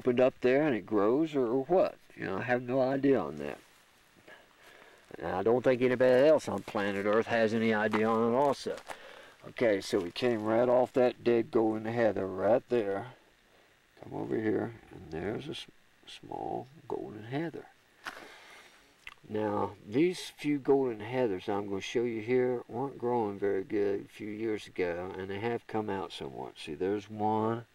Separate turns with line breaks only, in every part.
opened up there and it grows, or what. You know, I have no idea on that. And I don't think anybody else on planet Earth has any idea on it also. Okay, so we came right off that dead golden heather right there. Come over here, and there's a small golden heather. Now, these few golden heathers I'm going to show you here weren't growing very good a few years ago, and they have come out somewhat. See, there's one.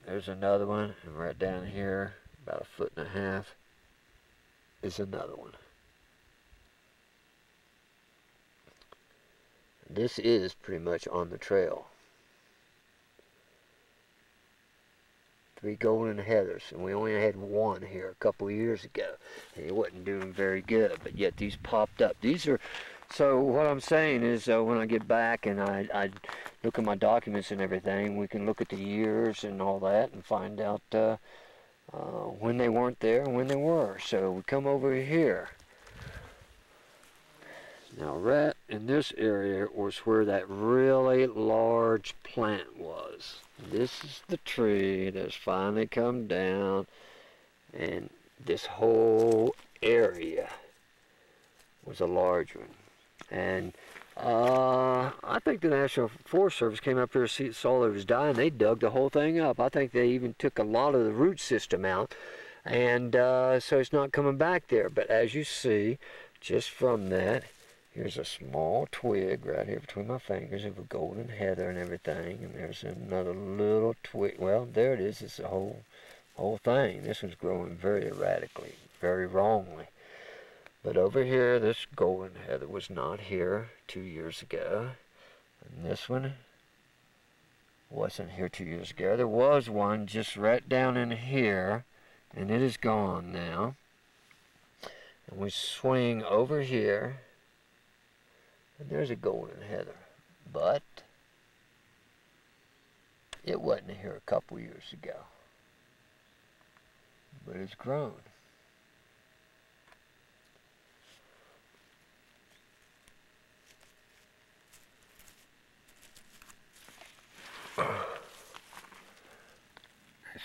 There's another one, and right down here, about 1.5 feet, is another one. This is pretty much on the trail. 3 golden heathers, and we only had one here a couple of years ago, and it wasn't doing very good, but yet these popped up. These are, so what I'm saying is, when I get back and I look at my documents and everything, we can look at the years and all that and find out when they weren't there and when they were. So we come over here. Now right in this area was where that really large plant was. This is the tree that's finally come down, and this whole area was a large one. And I think the National Forest Service came up here and saw it was dying. They dug the whole thing up. I think they even took a lot of the root system out, and so it's not coming back there. But as you see, just from that, here's a small twig right here between my fingers of a golden heather and everything, and there's another little twig. Well, there it is. It's the whole thing. This one's growing very erratically, very wrongly. But over here, this golden heather was not here 2 years ago, and this one wasn't here 2 years ago. There was one just right down in here, and it is gone now. And we swing over here, and there's a golden heather, but it wasn't here a couple years ago. But it's grown.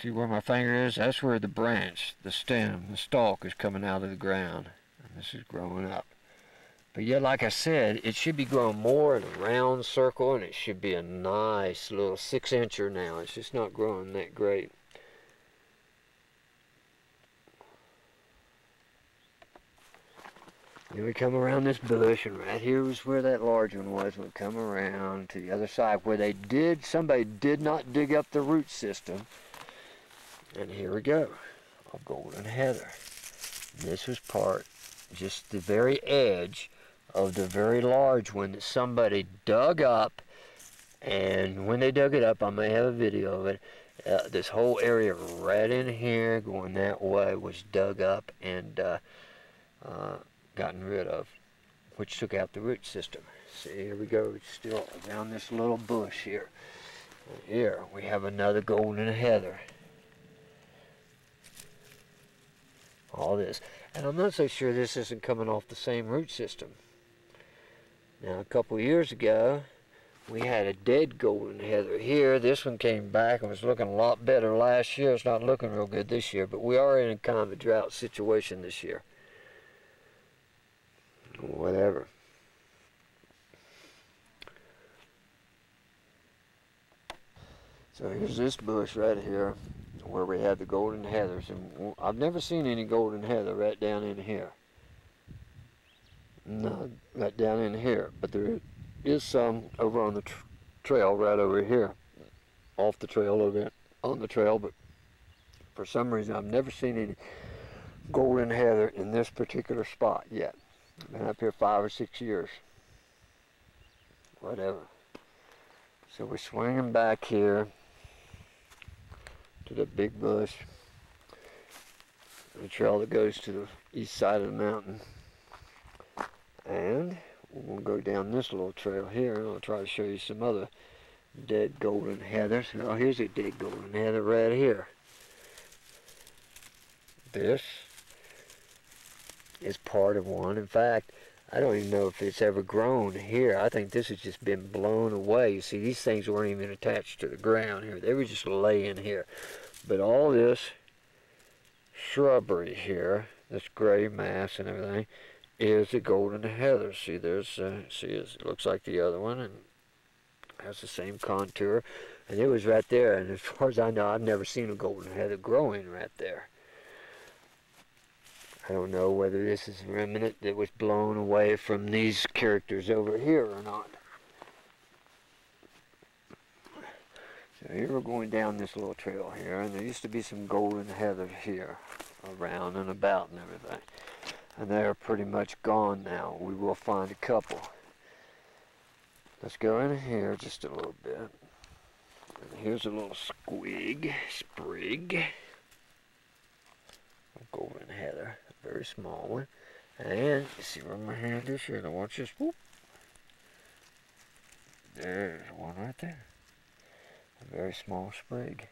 See where my finger is? That's where the branch, the stem, the stalk is coming out of the ground. And this is growing up. But yeah, like I said, it should be growing more in a round circle, and it should be a nice little 6-incher now. It's just not growing that great. Then we come around this bush, and right here was where that large one was. We come around to the other side where somebody did not dig up the root system. And here we go, a golden heather. This was just the very edge of the very large one that somebody dug up, and when they dug it up, I may have a video of it, this whole area right in here going that way was dug up and gotten rid of, which took out the root system. See, here we go, it's still around this little bush here. And here we have another golden heather. All this, and I'm not so sure this isn't coming off the same root system. Now, a couple years ago, we had a dead golden heather here. This one came back and was looking a lot better last year. It's not looking real good this year, but we are in kind of a drought situation this year. Whatever. So here's this bush right here where we had the golden heathers, and I've never seen any golden heather right down in here. No, right down in here, but there is some over on the trail right over here, off the trail a little bit, on the trail, but for some reason I've never seen any golden heather in this particular spot yet. I've been up here 5 or 6 years. Whatever. So we're swinging back here to the big bush, the trail that goes to the east side of the mountain, and we'll go down this little trail here, and I'll try to show you some other dead golden heathers. Oh, here's a dead golden heather right here. This is part of one. In fact, I don't even know if it's ever grown here. I think this has just been blown away. You see, these things weren't even attached to the ground here. They were just laying here. But all this shrubbery here, this gray mass and everything, is the golden heather. See, there's, it looks like the other one, and has the same contour. And it was right there, and as far as I know, I've never seen a golden heather growing right there. I don't know whether this is a remnant that was blown away from these characters over here or not. So here we're going down this little trail here, and there used to be some golden heather here around and about and everything. And they're pretty much gone now. We will find a couple. Let's go in here just a little bit. And here's a little sprig. Golden heather, a very small one. And you see where my hand is here? Now watch this. Whoop. There's one right there. A very small sprig.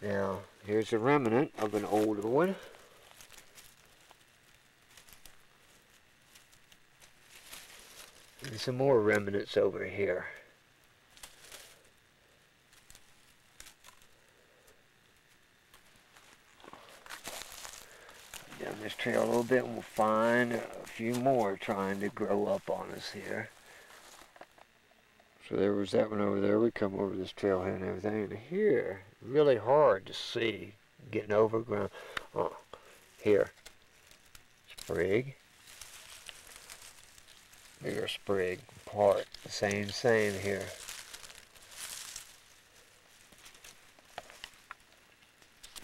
Now, here's a remnant of an older one. And some more remnants over here. Down this trail a little bit, and we'll find a few more trying to grow up on us here. So there was that one over there. We come over this trailhead and everything, and here, really hard to see, getting overgrown. Oh, here, sprig, bigger sprig, part, the same here.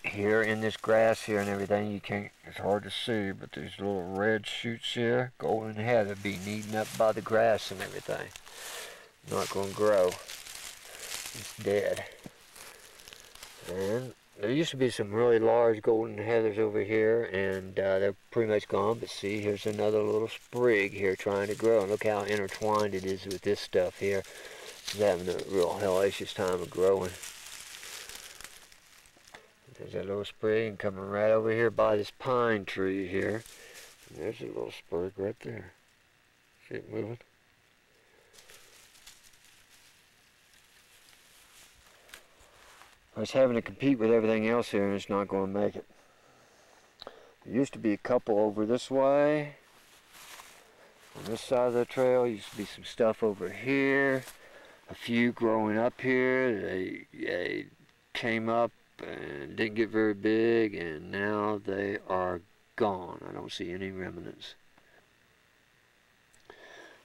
Here in this grass here and everything, you can't, it's hard to see, but there's little red shoots here, golden heather being eaten up by the grass and everything. Not going to grow. It's dead. And there used to be some really large golden heathers over here, and they're pretty much gone. But see, here's another little sprig here trying to grow. And look how intertwined it is with this stuff here. It's having a real hellacious time of growing. There's that little sprig, and coming right over here by this pine tree here. And there's a little sprig right there. See it moving? It's having to compete with everything else here, and it's not going to make it. There used to be a couple over this way. On this side of the trail, used to be some stuff over here. A few growing up here. They came up and didn't get very big, and now they are gone. I don't see any remnants.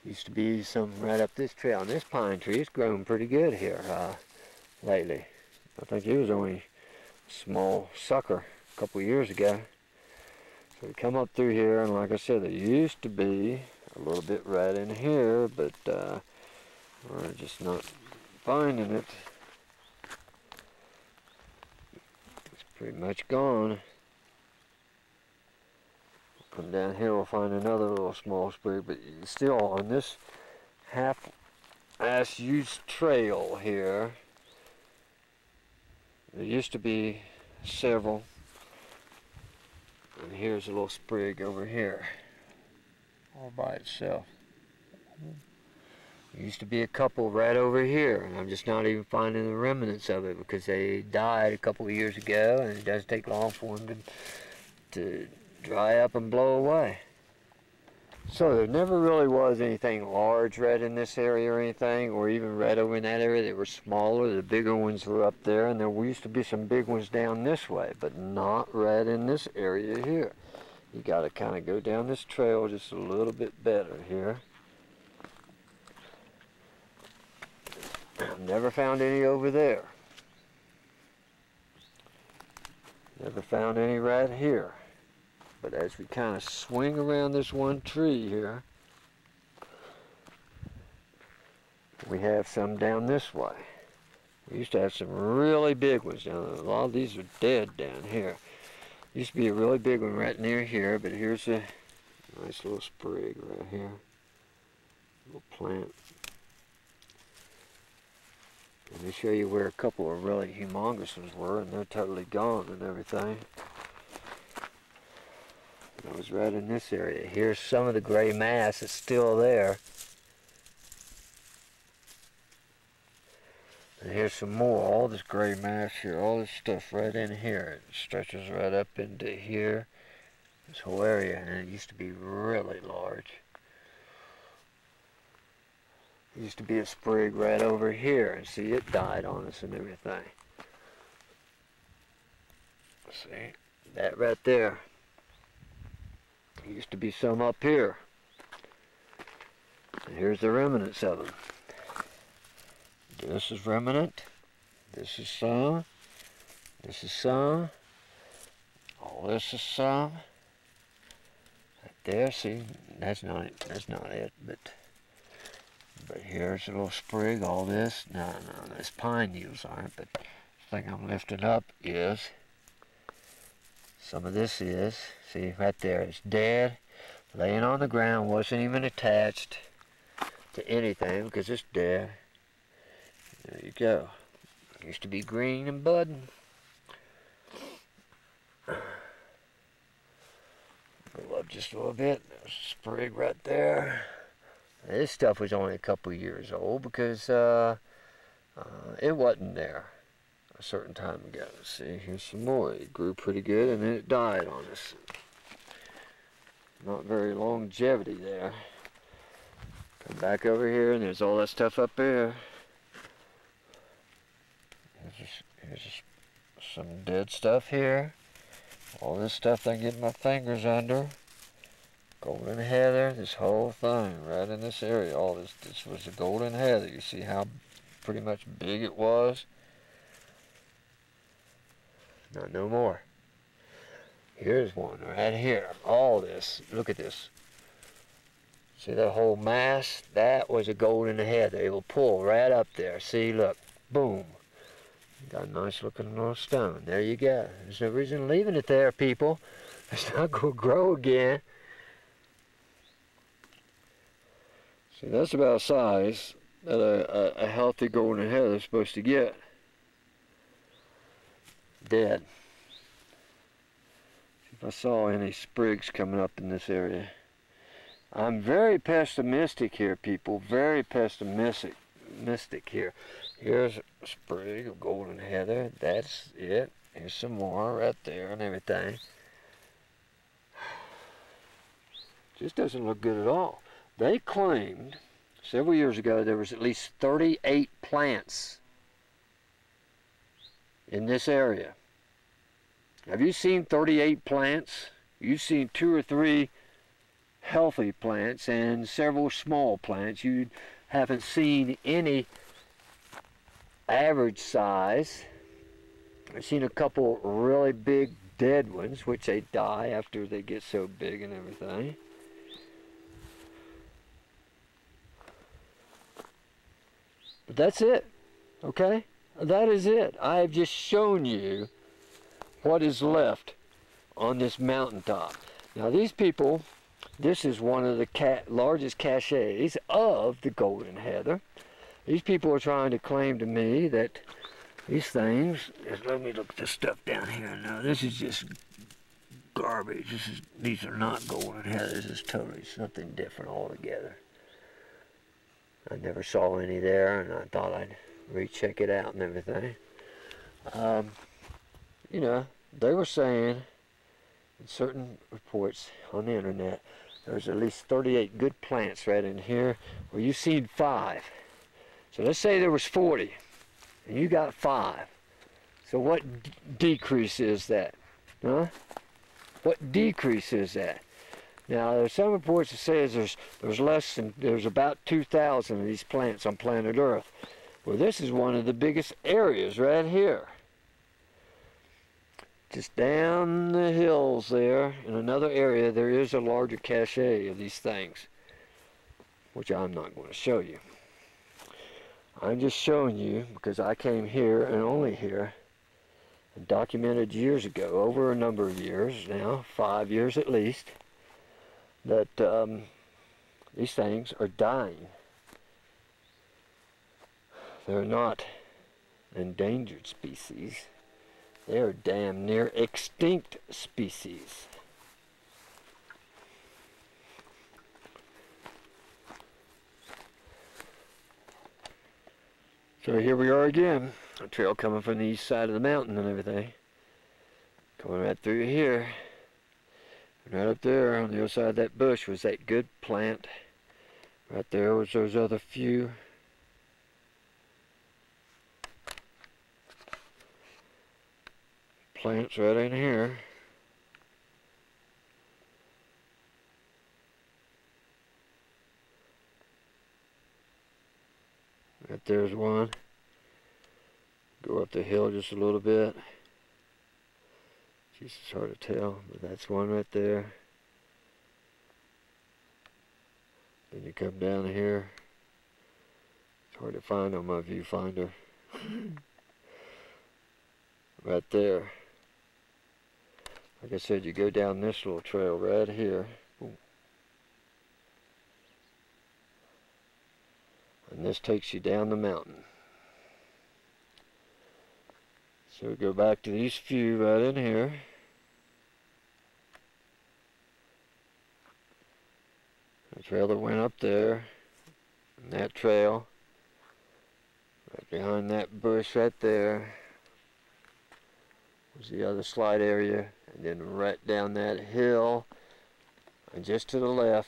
Used to be some right up this trail, and this pine tree has grown pretty good here lately. I think it was only a small sucker a couple of years ago. So we come up through here, and like I said, there used to be a little bit right in here, but we're just not finding it. It's pretty much gone. Come down here, we'll find another little small sprig, but still on this half-ass used trail here, there used to be several, and here's a little sprig over here, all by itself. There used to be a couple right over here, and I'm just not even finding the remnants of it because they died a couple of years ago, and it doesn't take long for them to dry up and blow away. So there never really was anything large red in this area or anything, or even red over in that area. They were smaller. The bigger ones were up there, and there used to be some big ones down this way, but not red in this area here. You got to kind of go down this trail just a little bit better here. I've never found any over there. Never found any right here. But as we kind of swing around this one tree here, we have some down this way. We used to have some really big ones down there. A lot of these are dead down here. Used to be a really big one right near here, but here's a nice little sprig right here. Little plant. Let me show you where a couple of really humongous ones were, and they're totally gone and everything. That was right in this area. Here's some of the gray mass that's still there. And here's some more, all this gray mass here, all this stuff right in here. It stretches right up into here, this whole area, and it used to be really large. There used to be a sprig right over here, and see, it died on us and everything. See, that right there. There used to be some up here. And here's the remnants of them. This is remnant. This is some. This is some. All this is some. Right there, see, that's not it. That's not it. But here's a little sprig. All this. No, those pine needles aren't. But the thing I'm lifting up is some of this is. See, right there, it's dead, laying on the ground, wasn't even attached to anything because it's dead. There you go. It used to be green and budding. Go up just a little bit. There's a sprig right there. This stuff was only a couple years old because it wasn't there a certain time ago. See, here's some more. It grew pretty good and then it died on us. Not very longevity there. Come back over here and there's all that stuff up there. Here's some dead stuff here. All this stuff I can get my fingers under. Golden heather, this whole thing right in this area. All this was a golden heather. You see how pretty much big it was? No more. Here's one right here. All this. Look at this. See that whole mass? That was a golden heather. It will pull right up there. See, look. Boom. Got a nice looking little stone. There you go. There's no reason leaving it there, people. It's not going to grow again. See, that's about a size that a healthy golden heather is supposed to get. Dead. If I saw any sprigs coming up in this area. I'm very pessimistic here, people. Very pessimistic here. Here's a sprig of golden heather. That's it. Here's some more right there and everything. Just doesn't look good at all. They claimed several years ago there was at least 38 plants in this area. Have you seen 38 plants? You've seen 2 or 3 healthy plants and several small plants. You haven't seen any average size. I've seen a couple really big dead ones, which they die after they get so big and everything. But that's it, okay? That is it. I have just shown you what is left on this mountaintop. Now these people, this is one of the largest caches of the golden heather. These people are trying to claim to me that these things, let me look at this stuff down here. Now this is just garbage. These are not golden heathers. This is totally something different altogether. I never saw any there, and I thought I'd recheck it out and everything. You know, they were saying in certain reports on the internet, there's at least 38 good plants right in here, where you've seen 5. So let's say there was 40, and you got 5. So what decrease is that? Huh? What decrease is that? Now, there's some reports that says there's about 2,000 of these plants on planet Earth. Well, this is one of the biggest areas right here. Just down the hills there, in another area, there is a larger cache of these things, which I'm not going to show you. I'm just showing you because I came here and only here and documented years ago, over a number of years now, 5 years at least, that these things are dying. They're not endangered species. They are damn near extinct species. So here we are again, a trail coming from the east side of the mountain and everything. Coming right through here. And right up there on the other side of that bush was that good plant. Right there was those other few. Plants right in here. Right there's one. Go up the hill just a little bit. It's hard to tell, but that's one right there. Then you come down here. It's hard to find on my viewfinder. Right there. Like I said, you go down this little trail right here. And this takes you down the mountain. So we go back to these few right in here. The trail that went up there. And that trail. Right behind that bush right there was the other slide area. And then right down that hill. And just to the left